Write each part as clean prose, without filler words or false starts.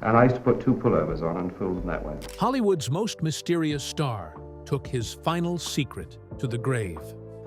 And I used to put 2 pullovers on and fool them that way. Hollywood's most mysterious star took his final secret to the grave.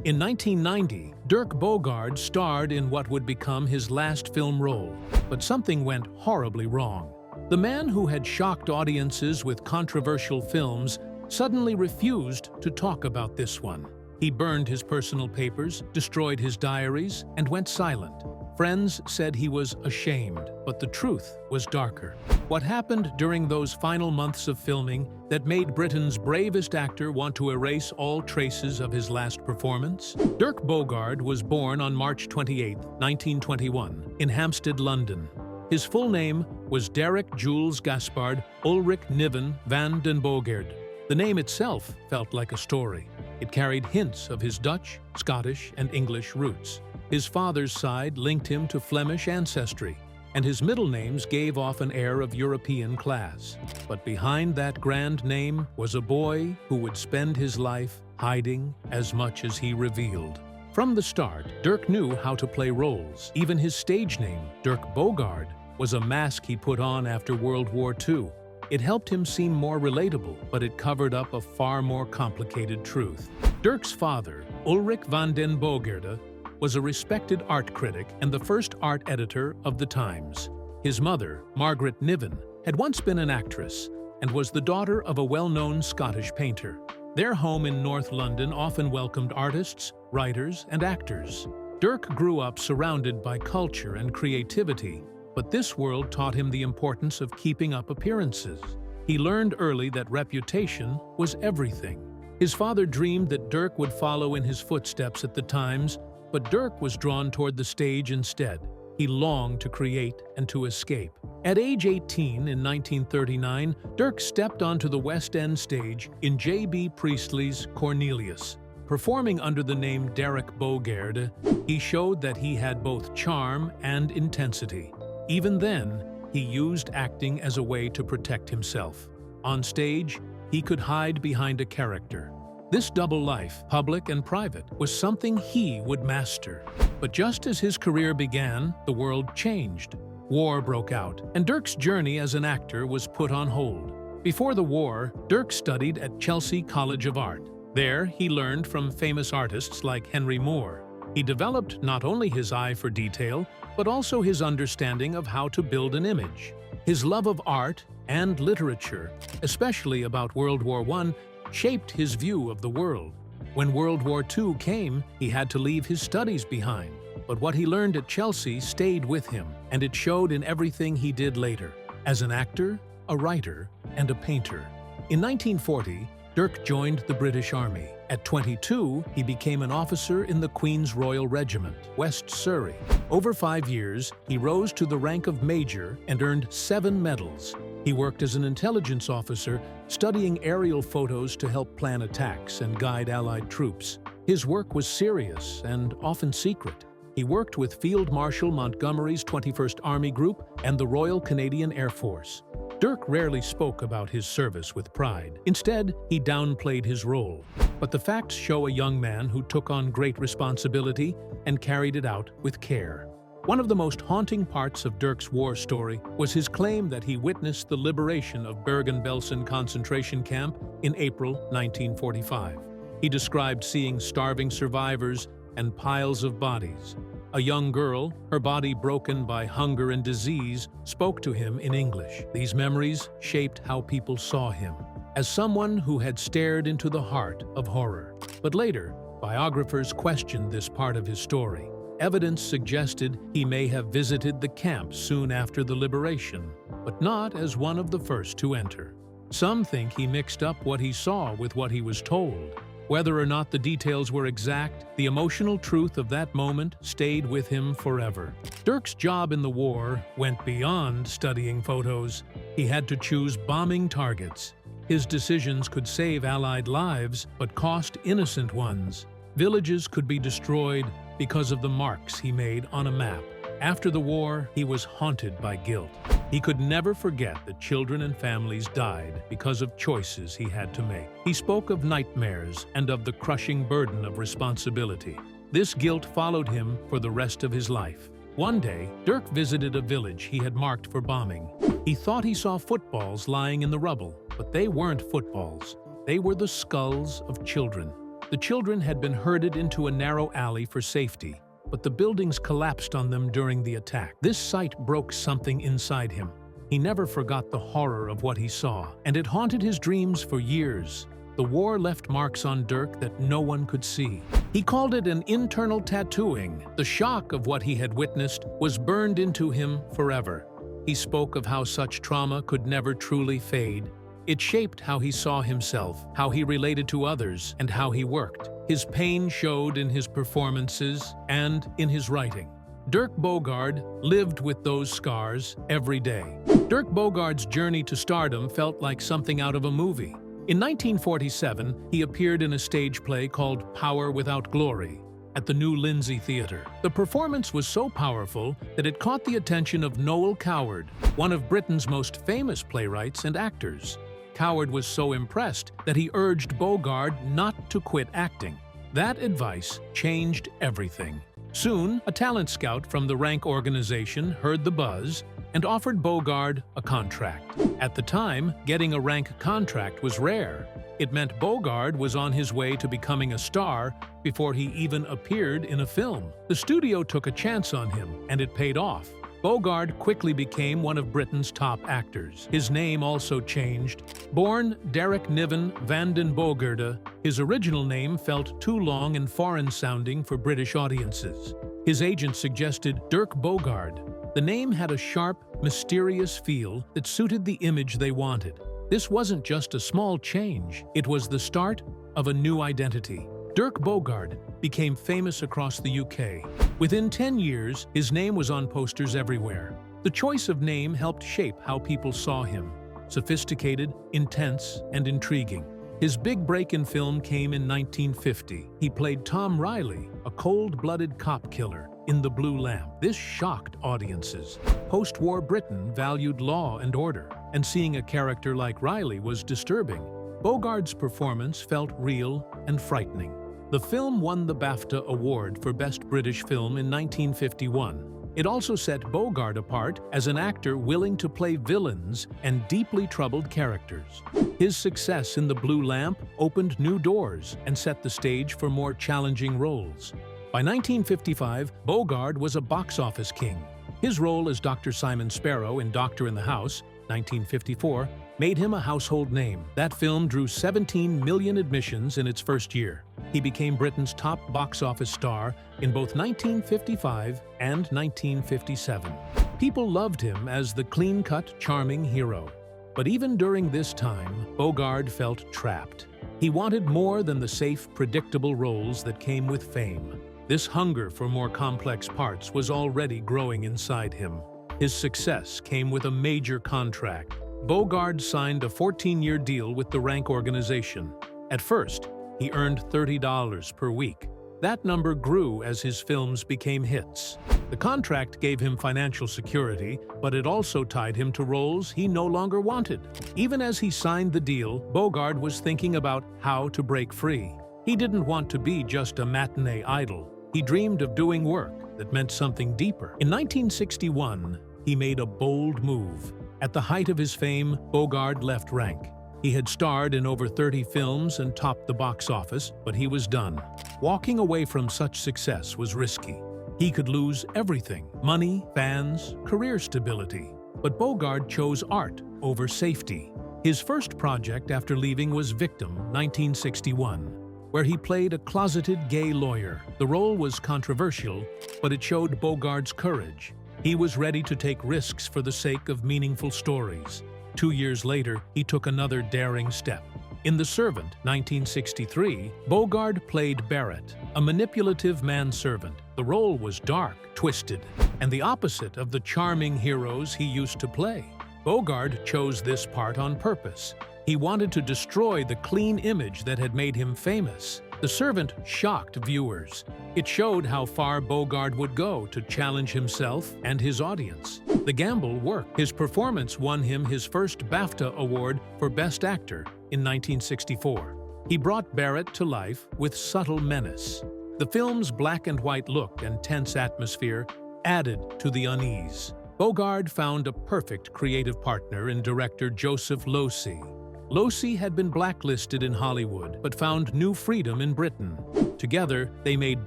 In 1990, Dirk Bogarde starred in what would become his last film role, but something went horribly wrong. The man who had shocked audiences with controversial films suddenly refused to talk about this one. He burned his personal papers, destroyed his diaries, and went silent. Friends said he was ashamed, but the truth was darker. What happened during those final months of filming that made Britain's bravest actor want to erase all traces of his last performance? Dirk Bogarde was born on March 28, 1921, in Hampstead, London. His full name was Derek Jules Gaspard Ulrich Niven van den Bogaerde. The name itself felt like a story. It carried hints of his Dutch, Scottish, and English roots. His father's side linked him to Flemish ancestry, and his middle names gave off an air of European class. But behind that grand name was a boy who would spend his life hiding as much as he revealed. From the start, Dirk knew how to play roles. Even his stage name, Dirk Bogarde, was a mask he put on after World War II. It helped him seem more relatable, but it covered up a far more complicated truth. Dirk's father, Ulrich van den Bogaerde, was a respected art critic and the first art editor of the Times. His mother, Margaret Niven, had once been an actress and was the daughter of a well-known Scottish painter. Their home in North London often welcomed artists, writers, and actors. Dirk grew up surrounded by culture and creativity, but this world taught him the importance of keeping up appearances. He learned early that reputation was everything. His father dreamed that Dirk would follow in his footsteps at the Times, but Dirk was drawn toward the stage instead. He longed to create and to escape. At age 18 in 1939, Dirk stepped onto the West End stage in J.B. Priestley's Cornelius. Performing under the name Derek Bogarde, he showed that he had both charm and intensity. Even then, he used acting as a way to protect himself. On stage, he could hide behind a character. This double life, public and private, was something he would master. But just as his career began, the world changed. War broke out, and Dirk's journey as an actor was put on hold. Before the war, Dirk studied at Chelsea College of Art. There, he learned from famous artists like Henry Moore. He developed not only his eye for detail, but also his understanding of how to build an image. His love of art and literature, especially about World War I, shaped his view of the world. When World War II came, he had to leave his studies behind. But what he learned at Chelsea stayed with him, and it showed in everything he did later, as an actor, a writer, and a painter. In 1940, Dirk joined the British Army. At 22, he became an officer in the Queen's Royal Regiment, West Surrey. Over 5 years, he rose to the rank of major and earned 7 medals. He worked as an intelligence officer, studying aerial photos to help plan attacks and guide Allied troops. His work was serious and often secret. He worked with Field Marshal Montgomery's 21st Army Group and the Royal Canadian Air Force. Dirk rarely spoke about his service with pride. Instead, he downplayed his role. But the facts show a young man who took on great responsibility and carried it out with care. One of the most haunting parts of Dirk's war story was his claim that he witnessed the liberation of Bergen-Belsen concentration camp in April 1945. He described seeing starving survivors and piles of bodies. A young girl, her body broken by hunger and disease, spoke to him in English. These memories shaped how people saw him, as someone who had stared into the heart of horror. But later, biographers questioned this part of his story. Evidence suggested he may have visited the camp soon after the liberation, but not as one of the first to enter. Some think he mixed up what he saw with what he was told. Whether or not the details were exact, the emotional truth of that moment stayed with him forever. Dirk's job in the war went beyond studying photos. He had to choose bombing targets. His decisions could save Allied lives, but cost innocent ones. Villages could be destroyed because of the marks he made on a map. After the war, he was haunted by guilt. He could never forget that children and families died because of choices he had to make. He spoke of nightmares and of the crushing burden of responsibility. This guilt followed him for the rest of his life. One day, Dirk visited a village he had marked for bombing. He thought he saw footballs lying in the rubble, but they weren't footballs. They were the skulls of children. The children had been herded into a narrow alley for safety, but the buildings collapsed on them during the attack. This sight broke something inside him. He never forgot the horror of what he saw, and it haunted his dreams for years. The war left marks on Dirk that no one could see. He called it an internal tattooing. The shock of what he had witnessed was burned into him forever. He spoke of how such trauma could never truly fade. It shaped how he saw himself, how he related to others, and how he worked. His pain showed in his performances and in his writing. Dirk Bogarde lived with those scars every day. Dirk Bogarde's journey to stardom felt like something out of a movie. In 1947, he appeared in a stage play called Power Without Glory at the New Lindsay Theatre. The performance was so powerful that it caught the attention of Noel Coward, one of Britain's most famous playwrights and actors. Coward was so impressed that he urged Bogarde not to quit acting. That advice changed everything. Soon, a talent scout from the Rank organization heard the buzz and offered Bogarde a contract. At the time, getting a Rank contract was rare. It meant Bogarde was on his way to becoming a star before he even appeared in a film. The studio took a chance on him, and it paid off. Bogarde quickly became one of Britain's top actors. His name also changed. Born Derek Niven van den Bogarde, his original name felt too long and foreign-sounding for British audiences. His agent suggested Dirk Bogarde. The name had a sharp, mysterious feel that suited the image they wanted. This wasn't just a small change, it was the start of a new identity. Dirk Bogarde became famous across the UK. Within 10 years, his name was on posters everywhere. The choice of name helped shape how people saw him: sophisticated, intense, and intriguing. His big break in film came in 1950. He played Tom Riley, a cold-blooded cop killer, in The Blue Lamp. This shocked audiences. Post-war Britain valued law and order, and seeing a character like Riley was disturbing. Bogarde's performance felt real and frightening. The film won the BAFTA Award for Best British Film in 1951. It also set Bogarde apart as an actor willing to play villains and deeply troubled characters. His success in The Blue Lamp opened new doors and set the stage for more challenging roles. By 1955, Bogarde was a box office king. His role as Dr. Simon Sparrow in Doctor in the House, 1954, made him a household name. That film drew 17 million admissions in its first year. He became Britain's top box office star in both 1955 and 1957. People loved him as the clean-cut, charming hero. But even during this time, Bogarde felt trapped. He wanted more than the safe, predictable roles that came with fame. This hunger for more complex parts was already growing inside him. His success came with a major contract. Bogarde signed a 14-year deal with the Rank organization. At first, he earned $30 per week. That number grew as his films became hits. The contract gave him financial security, but it also tied him to roles he no longer wanted. Even as he signed the deal, Bogarde was thinking about how to break free. He didn't want to be just a matinee idol. He dreamed of doing work that meant something deeper. In 1961, he made a bold move. At the height of his fame, Bogarde left Rank. He had starred in over 30 films and topped the box office, but he was done. Walking away from such success was risky. He could lose everything: money, fans, career stability. But Bogarde chose art over safety. His first project after leaving was Victim, 1961, where he played a closeted gay lawyer. The role was controversial, but it showed Bogarde's courage. He was ready to take risks for the sake of meaningful stories. 2 years later, he took another daring step. In The Servant, 1963, Bogarde played Barrett, a manipulative manservant. The role was dark, twisted, and the opposite of the charming heroes he used to play. Bogarde chose this part on purpose. He wanted to destroy the clean image that had made him famous. The Servant shocked viewers. It showed how far Bogarde would go to challenge himself and his audience. The gamble worked. His performance won him his first BAFTA Award for Best Actor in 1964. He brought Barrett to life with subtle menace. The film's black and white look and tense atmosphere added to the unease. Bogarde found a perfect creative partner in director Joseph Losey. Losey had been blacklisted in Hollywood, but found new freedom in Britain. Together, they made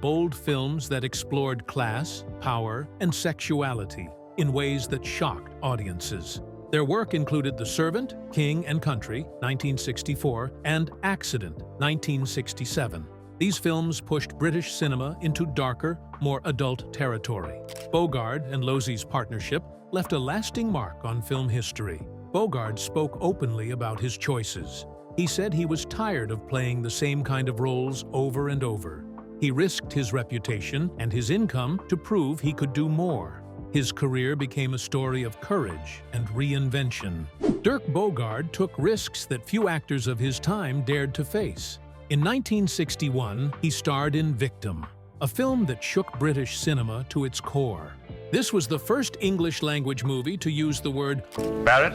bold films that explored class, power, and sexuality in ways that shocked audiences. Their work included The Servant, King and Country, 1964, and Accident, 1967. These films pushed British cinema into darker, more adult territory. Bogarde and Losey's partnership left a lasting mark on film history. Bogarde spoke openly about his choices. He said he was tired of playing the same kind of roles over and over. He risked his reputation and his income to prove he could do more. His career became a story of courage and reinvention. Dirk Bogarde took risks that few actors of his time dared to face. In 1961, he starred in Victim, a film that shook British cinema to its core. This was the first English-language movie to use the word Barrett?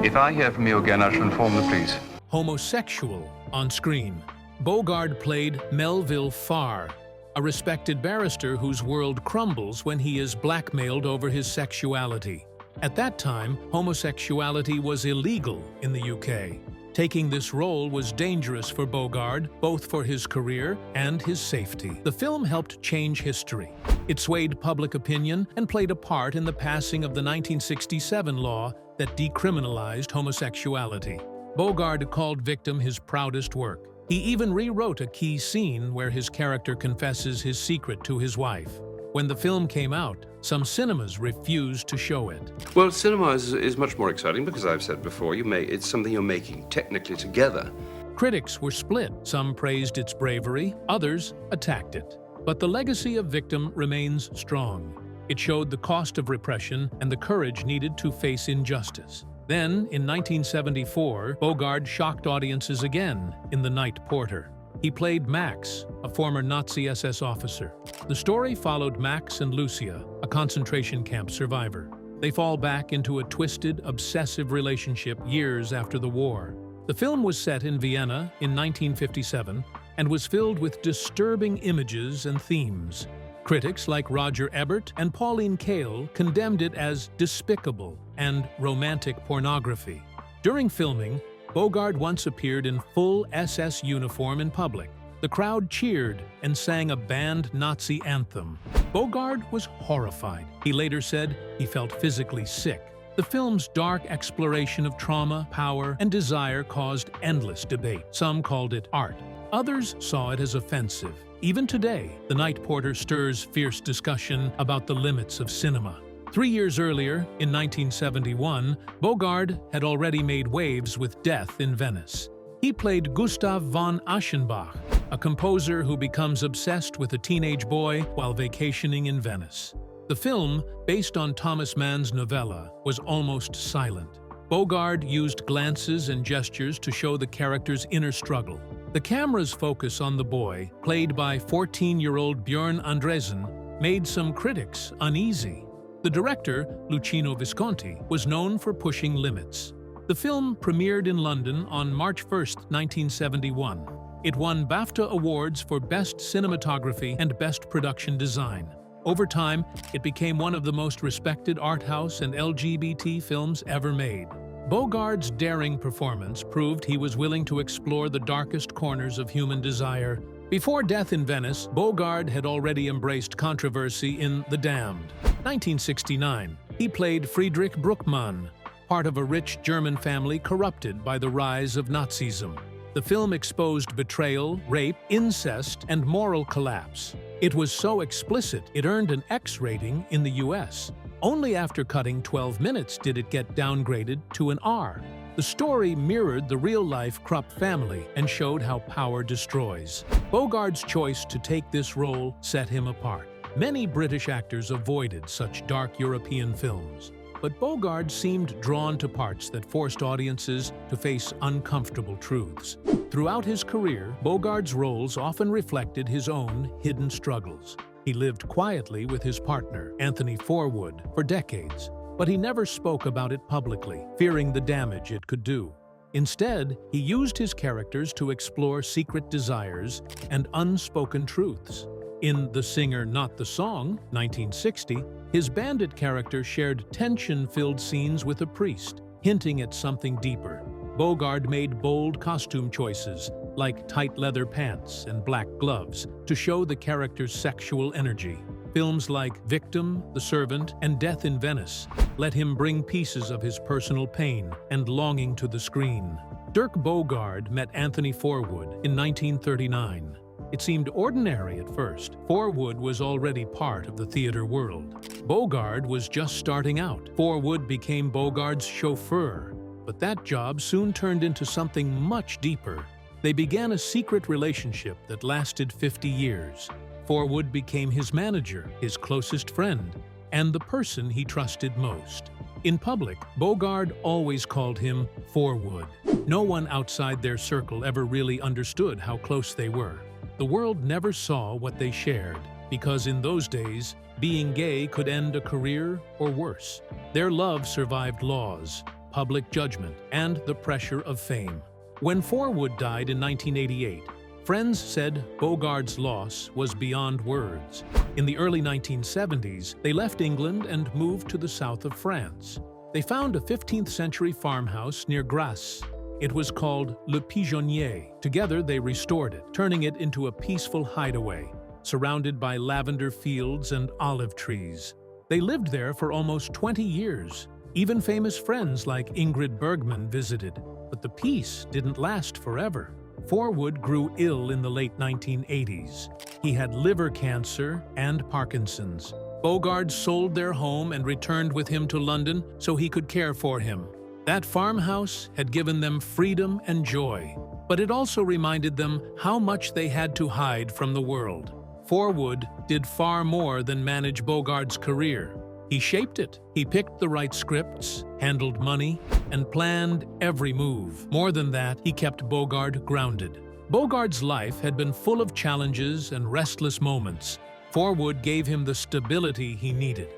If I hear from you again, I shall inform the police. homosexual on screen. Bogarde played Melville Farr, a respected barrister whose world crumbles when he is blackmailed over his sexuality. At that time, homosexuality was illegal in the UK. Taking this role was dangerous for Bogarde, both for his career and his safety. The film helped change history. It swayed public opinion and played a part in the passing of the 1967 law that decriminalized homosexuality. Bogarde called Victim his proudest work. He even rewrote a key scene where his character confesses his secret to his wife. When the film came out, some cinemas refused to show it. Well, cinema is much more exciting because I've said before, it's something you're making technically together. Critics were split. Some praised its bravery, others attacked it. But the legacy of Victim remains strong. It showed the cost of repression and the courage needed to face injustice. Then, in 1974, Bogarde shocked audiences again in The Night Porter. He played Max, a former Nazi SS officer. The story followed Max and Lucia, a concentration camp survivor. They fall back into a twisted, obsessive relationship years after the war. The film was set in Vienna in 1957 and was filled with disturbing images and themes. Critics like Roger Ebert and Pauline Kael condemned it as despicable and romantic pornography. During filming, Bogarde once appeared in full SS uniform in public. The crowd cheered and sang a banned Nazi anthem. Bogarde was horrified. He later said he felt physically sick. The film's dark exploration of trauma, power, and desire caused endless debate. Some called it art. Others saw it as offensive. Even today, The Night Porter stirs fierce discussion about the limits of cinema. 3 years earlier, in 1971, Bogarde had already made waves with Death in Venice. He played Gustav von Aschenbach, a composer who becomes obsessed with a teenage boy while vacationing in Venice. The film, based on Thomas Mann's novella, was almost silent. Bogarde used glances and gestures to show the character's inner struggle. The camera's focus on the boy, played by 14-year-old Björn Andresen, made some critics uneasy. The director, Luchino Visconti, was known for pushing limits. The film premiered in London on March 1, 1971. It won BAFTA awards for Best Cinematography and Best Production Design. Over time, it became one of the most respected art house and LGBT films ever made. Bogarde's daring performance proved he was willing to explore the darkest corners of human desire. Before Death in Venice, Bogarde had already embraced controversy in The Damned. 1969, he played Friedrich Bruckmann, part of a rich German family corrupted by the rise of Nazism. The film exposed betrayal, rape, incest, and moral collapse. It was so explicit it earned an X rating in the US. Only after cutting 12 minutes did it get downgraded to an R. The story mirrored the real-life Krupp family and showed how power destroys. Bogarde's choice to take this role set him apart. Many British actors avoided such dark European films, but Bogarde seemed drawn to parts that forced audiences to face uncomfortable truths. Throughout his career, Bogarde's roles often reflected his own hidden struggles. He lived quietly with his partner, Anthony Forwood, for decades, but he never spoke about it publicly, fearing the damage it could do. Instead, he used his characters to explore secret desires and unspoken truths. In The Singer, Not the Song, 1960, his bandit character shared tension-filled scenes with a priest, hinting at something deeper. Bogarde made bold costume choices, like tight leather pants and black gloves, to show the character's sexual energy. Films like Victim, The Servant, and Death in Venice let him bring pieces of his personal pain and longing to the screen. Dirk Bogarde met Anthony Forwood in 1939. It seemed ordinary at first. Forwood was already part of the theater world. Bogarde was just starting out. Forwood became Bogarde's chauffeur, but that job soon turned into something much deeper. They began a secret relationship that lasted 50 years. Forwood became his manager, his closest friend, and the person he trusted most. In public, Bogarde always called him Forwood. No one outside their circle ever really understood how close they were. The world never saw what they shared, because in those days, being gay could end a career or worse. Their love survived laws, public judgment, and the pressure of fame. When Forwood died in 1988, friends said Bogarde's loss was beyond words. In the early 1970s, they left England and moved to the south of France. They found a 15th-century farmhouse near Grasse. It was called Le Pigeonnier. Together, they restored it, turning it into a peaceful hideaway, surrounded by lavender fields and olive trees. They lived there for almost 20 years. Even famous friends like Ingrid Bergman visited, but the peace didn't last forever. Forwood grew ill in the late 1980s. He had liver cancer and Parkinson's. Bogarde sold their home and returned with him to London so he could care for him. That farmhouse had given them freedom and joy, but it also reminded them how much they had to hide from the world. Forwood did far more than manage Bogarde's career. He shaped it. He picked the right scripts, handled money, and planned every move. More than that, he kept Bogarde grounded. Bogarde's life had been full of challenges and restless moments. Forwood gave him the stability he needed.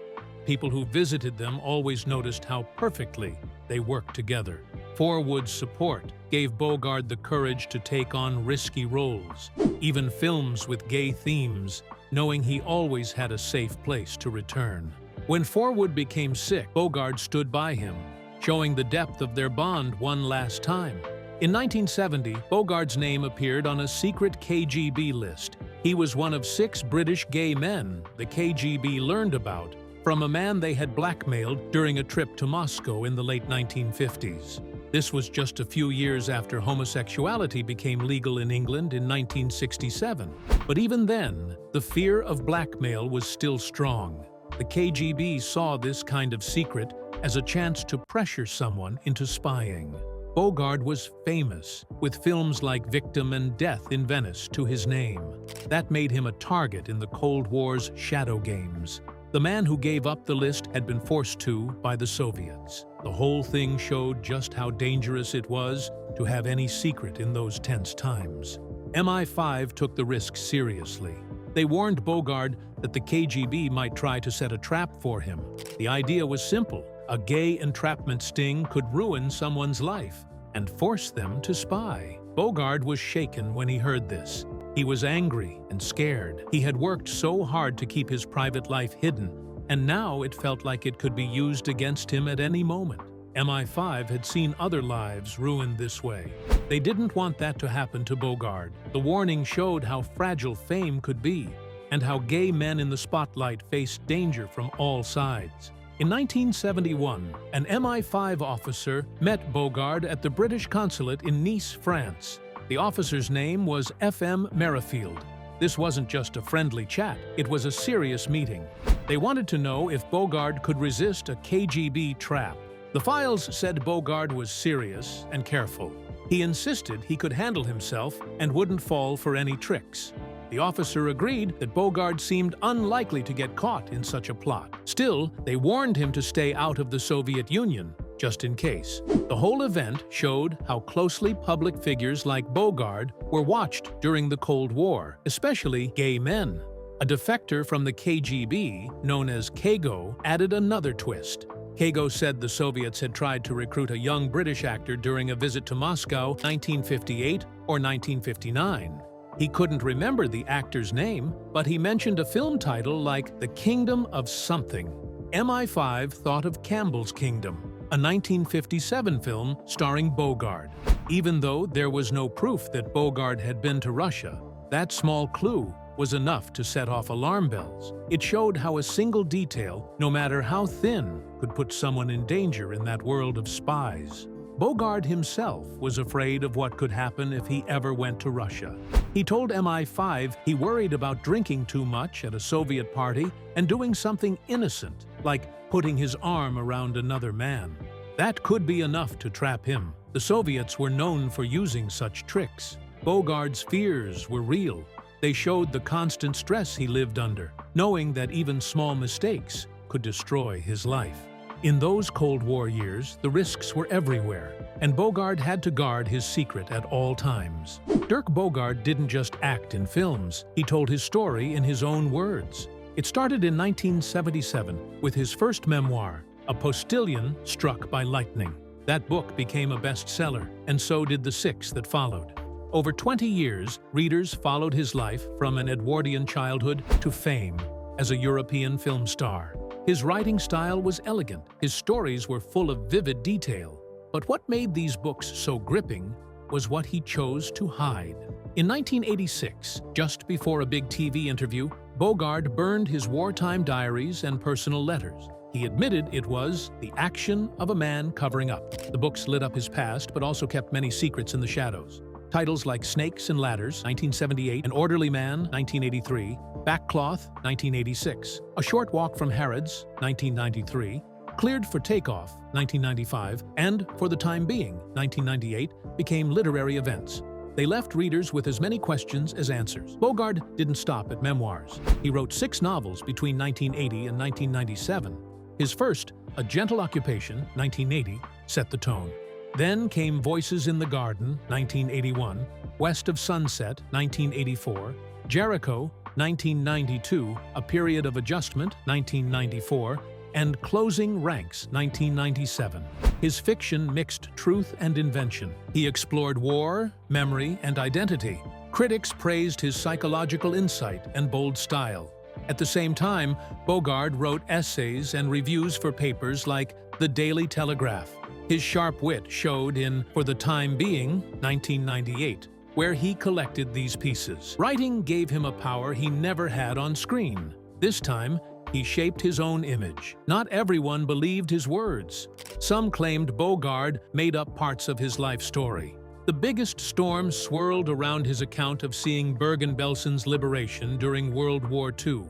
People who visited them always noticed how perfectly they worked together. Forwood's support gave Bogarde the courage to take on risky roles, even films with gay themes, knowing he always had a safe place to return. When Forwood became sick, Bogarde stood by him, showing the depth of their bond one last time. In 1970, Bogarde's name appeared on a secret KGB list. He was one of 6 British gay men the KGB learned about from a man they had blackmailed during a trip to Moscow in the late 1950s. This was just a few years after homosexuality became legal in England in 1967. But even then, the fear of blackmail was still strong. The KGB saw this kind of secret as a chance to pressure someone into spying. Bogarde was famous, with films like Victim and Death in Venice to his name. That made him a target in the Cold War's shadow games. The man who gave up the list had been forced to by the Soviets. The whole thing showed just how dangerous it was to have any secret in those tense times. MI5 took the risk seriously. They warned Bogarde that the KGB might try to set a trap for him. The idea was simple. A gay entrapment sting could ruin someone's life and force them to spy. Bogarde was shaken when he heard this. He was angry and scared. He had worked so hard to keep his private life hidden, and now it felt like it could be used against him at any moment. MI5 had seen other lives ruined this way. They didn't want that to happen to Bogarde. The warning showed how fragile fame could be, and how gay men in the spotlight faced danger from all sides. In 1971, an MI5 officer met Bogarde at the British consulate in Nice, France. The officer's name was F.M. Merrifield. This wasn't just a friendly chat, it was a serious meeting. They wanted to know if Bogarde could resist a KGB trap. The files said Bogarde was serious and careful. He insisted he could handle himself and wouldn't fall for any tricks. The officer agreed that Bogarde seemed unlikely to get caught in such a plot. Still, they warned him to stay out of the Soviet Union, just in case. The whole event showed how closely public figures like Bogarde were watched during the Cold War, especially gay men. A defector from the KGB, known as Kago, added another twist. Kago said the Soviets had tried to recruit a young British actor during a visit to Moscow, 1958 or 1959. He couldn't remember the actor's name, but he mentioned a film title like The Kingdom of Something. MI5 thought of Campbell's Kingdom, a 1957 film starring Bogarde. Even though there was no proof that Bogarde had been to Russia, that small clue was enough to set off alarm bells. It showed how a single detail, no matter how thin, could put someone in danger in that world of spies. Bogarde himself was afraid of what could happen if he ever went to Russia. He told MI5 he worried about drinking too much at a Soviet party and doing something innocent, like putting his arm around another man. That could be enough to trap him. The Soviets were known for using such tricks. Bogarde's fears were real. They showed the constant stress he lived under, knowing that even small mistakes could destroy his life. In those Cold War years, the risks were everywhere, and Bogarde had to guard his secret at all times. Dirk Bogarde didn't just act in films, he told his story in his own words. It started in 1977 with his first memoir, A Postilion Struck by Lightning. That book became a bestseller, and so did the 6 that followed. Over 20 years, readers followed his life from an Edwardian childhood to fame as a European film star. His writing style was elegant, his stories were full of vivid detail. But what made these books so gripping was what he chose to hide. In 1986, just before a big TV interview, Bogarde burned his wartime diaries and personal letters. He admitted it was the action of a man covering up. The books lit up his past, but also kept many secrets in the shadows. Titles like Snakes and Ladders, 1978, An Orderly Man, 1983, Backcloth, 1986, A Short Walk from Harrods, 1993, Cleared for Takeoff, 1995, and For the Time Being, 1998, became literary events. They left readers with as many questions as answers. Bogarde didn't stop at memoirs. He wrote 6 novels between 1980 and 1997. His first, A Gentle Occupation, 1980, set the tone. Then came Voices in the Garden, 1981, West of Sunset, 1984, Jericho, 1992, A Period of Adjustment, 1994, and Closing Ranks, 1997. His fiction mixed truth and invention. He explored war, memory, and identity. Critics praised his psychological insight and bold style. At the same time, Bogarde wrote essays and reviews for papers like The Daily Telegraph. His sharp wit showed in For the Time Being, 1998, where he collected these pieces. Writing gave him a power he never had on screen. This time, he shaped his own image. Not everyone believed his words. Some claimed Bogarde made up parts of his life story. The biggest storm swirled around his account of seeing Bergen-Belson's liberation during World War II.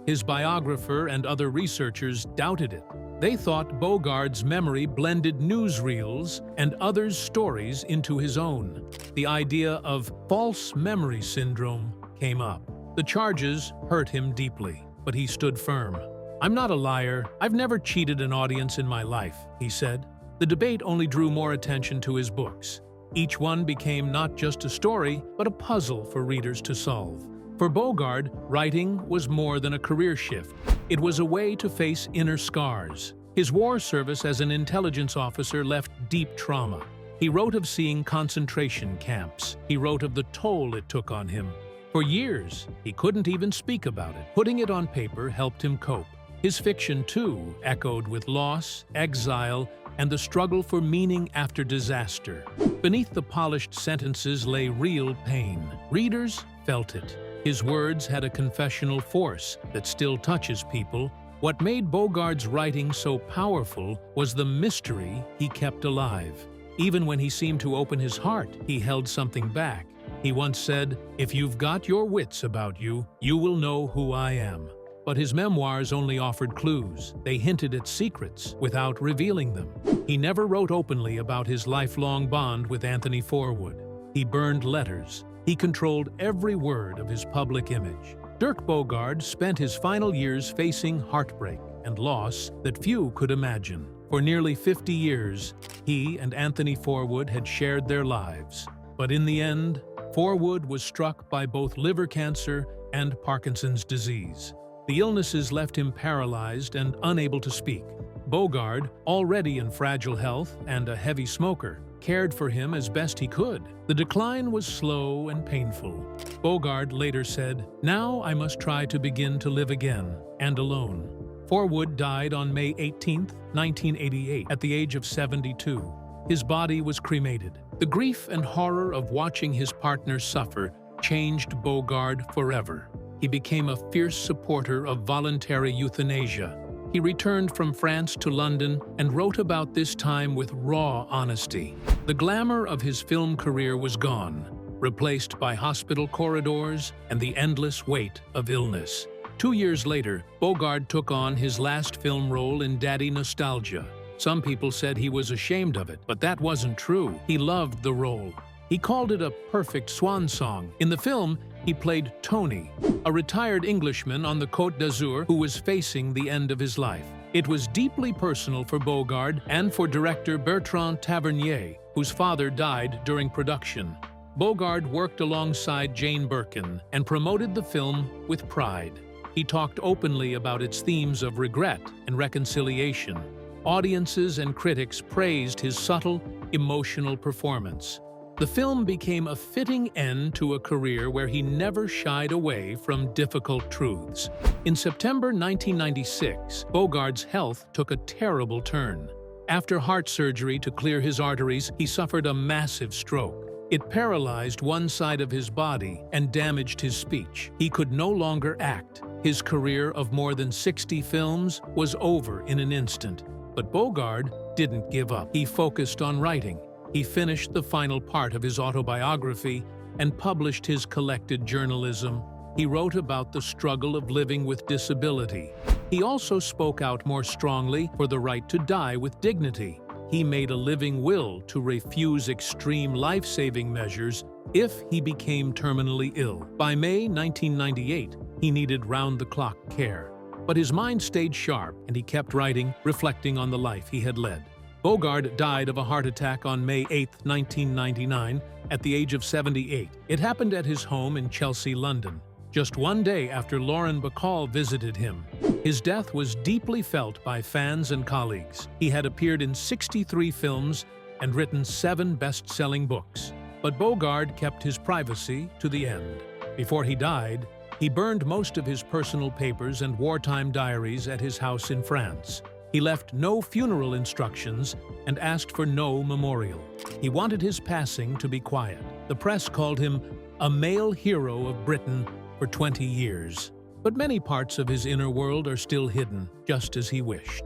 His biographer and other researchers doubted it. They thought Bogarde's memory blended newsreels and others' stories into his own. The idea of false memory syndrome came up. The charges hurt him deeply, but he stood firm. "I'm not a liar. I've never cheated an audience in my life," he said. The debate only drew more attention to his books. Each one became not just a story, but a puzzle for readers to solve. For Bogarde, writing was more than a career shift. It was a way to face inner scars. His war service as an intelligence officer left deep trauma. He wrote of seeing concentration camps. He wrote of the toll it took on him. For years, he couldn't even speak about it. Putting it on paper helped him cope. His fiction, too, echoed with loss, exile, and the struggle for meaning after disaster. Beneath the polished sentences lay real pain. Readers felt it. His words had a confessional force that still touches people. What made Bogarde's writing so powerful was the mystery he kept alive. Even when he seemed to open his heart, he held something back. He once said, "If you've got your wits about you, you will know who I am." But his memoirs only offered clues. They hinted at secrets without revealing them. He never wrote openly about his lifelong bond with Anthony Forwood. He burned letters. He controlled every word of his public image. Dirk Bogarde spent his final years facing heartbreak and loss that few could imagine. For nearly 50 years, he and Anthony Forwood had shared their lives. But in the end, Forwood was struck by both liver cancer and Parkinson's disease. The illnesses left him paralyzed and unable to speak. Bogarde, already in fragile health and a heavy smoker, cared for him as best he could. The decline was slow and painful. Bogarde later said, "Now I must try to begin to live again, and alone." Forwood died on May 18, 1988, at the age of 72. His body was cremated. The grief and horror of watching his partner suffer changed Bogarde forever. He became a fierce supporter of voluntary euthanasia. He returned from France to London and wrote about this time with raw honesty. The glamour of his film career was gone, replaced by hospital corridors and the endless weight of illness. 2 years later, Bogarde took on his last film role in Daddy Nostalgia. Some people said he was ashamed of it, but that wasn't true. He loved the role. He called it a perfect swan song. In the film, he played Tony, a retired Englishman on the Côte d'Azur who was facing the end of his life. It was deeply personal for Bogarde and for director Bertrand Tavernier, whose father died during production. Bogarde worked alongside Jane Birkin and promoted the film with pride. He talked openly about its themes of regret and reconciliation. Audiences and critics praised his subtle, emotional performance. The film became a fitting end to a career where he never shied away from difficult truths. In September 1996, Bogarde's health took a terrible turn. After heart surgery to clear his arteries, he suffered a massive stroke. It paralyzed one side of his body and damaged his speech. He could no longer act. His career of more than 60 films was over in an instant. But Bogarde didn't give up. He focused on writing. He finished the final part of his autobiography and published his collected journalism. He wrote about the struggle of living with disability. He also spoke out more strongly for the right to die with dignity. He made a living will to refuse extreme life-saving measures if he became terminally ill. By May 1998, he needed round-the-clock care. But his mind stayed sharp, and he kept writing, reflecting on the life he had led. Bogarde died of a heart attack on May 8, 1999, at the age of 78. It happened at his home in Chelsea, London, just one day after Lauren Bacall visited him. His death was deeply felt by fans and colleagues. He had appeared in 63 films and written 7 best-selling books. But Bogarde kept his privacy to the end. Before he died, he burned most of his personal papers and wartime diaries at his house in France. He left no funeral instructions and asked for no memorial. He wanted his passing to be quiet. The press called him a male hero of Britain for 20 years. But many parts of his inner world are still hidden, just as he wished.